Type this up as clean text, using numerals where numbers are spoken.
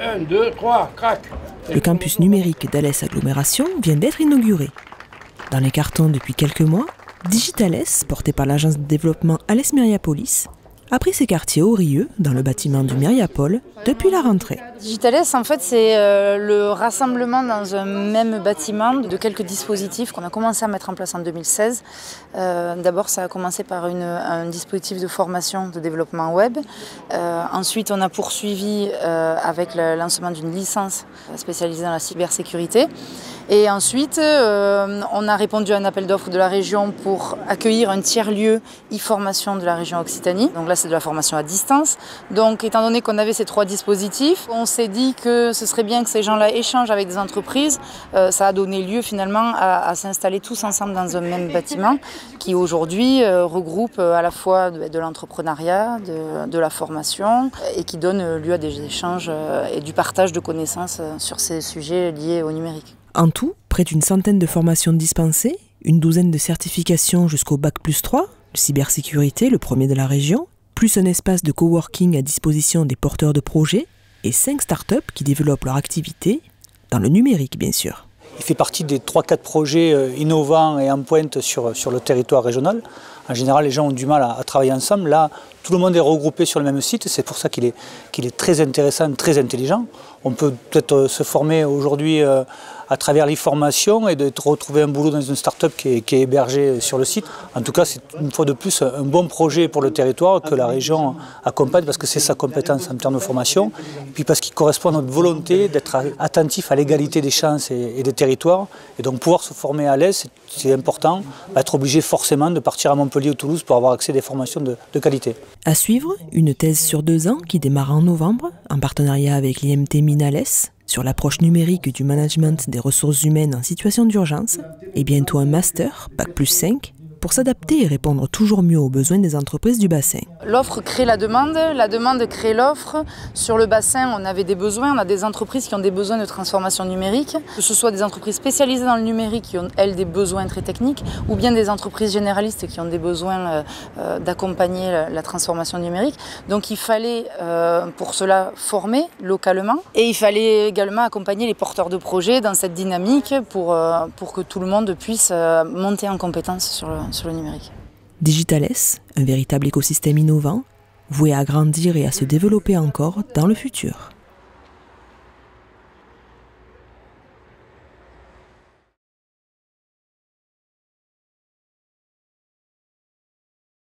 1, 2, 3, crac. Le campus numérique d'Alès Agglomération vient d'être inauguré. Dans les cartons depuis quelques mois, Digitalès, porté par l'agence de développement Alès Myriapolis, a pris ses quartiers au Rieux, dans le bâtiment du Myriapol, depuis la rentrée. Digitalès, en fait, c'est le rassemblement dans un même bâtiment de quelques dispositifs qu'on a commencé à mettre en place en 2016. D'abord, ça a commencé par un dispositif de formation de développement web. Ensuite, on a poursuivi avec le lancement d'une licence spécialisée dans la cybersécurité. Et ensuite, on a répondu à un appel d'offres de la région pour accueillir un tiers-lieu e-formation de la région Occitanie. Donc là, c'est de la formation à distance. Donc, étant donné qu'on avait ces trois dispositifs, on s'est dit que ce serait bien que ces gens-là échangent avec des entreprises. Ça a donné lieu finalement à s'installer tous ensemble dans un même bâtiment qui aujourd'hui regroupe à la fois de l'entrepreneuriat, de la formation et qui donne lieu à des échanges et du partage de connaissances sur ces sujets liés au numérique. En tout, près d'une centaine de formations dispensées, une douzaine de certifications jusqu'au Bac+3, de cybersécurité, le premier de la région, plus un espace de coworking à disposition des porteurs de projets et 5 startups qui développent leur activité, dans le numérique bien sûr. Il fait partie des 3-4 projets innovants et en pointe sur le territoire régional. En général, les gens ont du mal à travailler ensemble. Là, tout le monde est regroupé sur le même site. C'est pour ça qu'il est très intéressant, très intelligent. On peut peut-être se former aujourd'hui à travers l'e-formation et de retrouver un boulot dans une start-up qui est hébergée sur le site. En tout cas, c'est une fois de plus un bon projet pour le territoire que la région accompagne parce que c'est sa compétence en termes de formation. Et puis parce qu'il correspond à notre volonté d'être attentif à l'égalité des chances et des territoires. Et donc pouvoir se former à l'aise, c'est important. Être obligé forcément de partir à Montpellier ou Toulouse pour avoir accès à des formations de qualité. À suivre, une thèse sur 2 ans qui démarre en novembre, en partenariat avec l'IMT Minalès, sur l'approche numérique du management des ressources humaines en situation d'urgence, et bientôt un master, Bac+5, pour s'adapter et répondre toujours mieux aux besoins des entreprises du bassin. L'offre crée la demande crée l'offre. Sur le bassin, on avait des besoins, on a des entreprises qui ont des besoins de transformation numérique, que ce soit des entreprises spécialisées dans le numérique qui ont, elles, des besoins très techniques, ou bien des entreprises généralistes qui ont des besoins d'accompagner la transformation numérique. Donc il fallait pour cela former localement et il fallait également accompagner les porteurs de projets dans cette dynamique pour que tout le monde puisse monter en compétence sur le numérique. Digitalès, un véritable écosystème innovant, voué à grandir et à se développer encore dans le futur.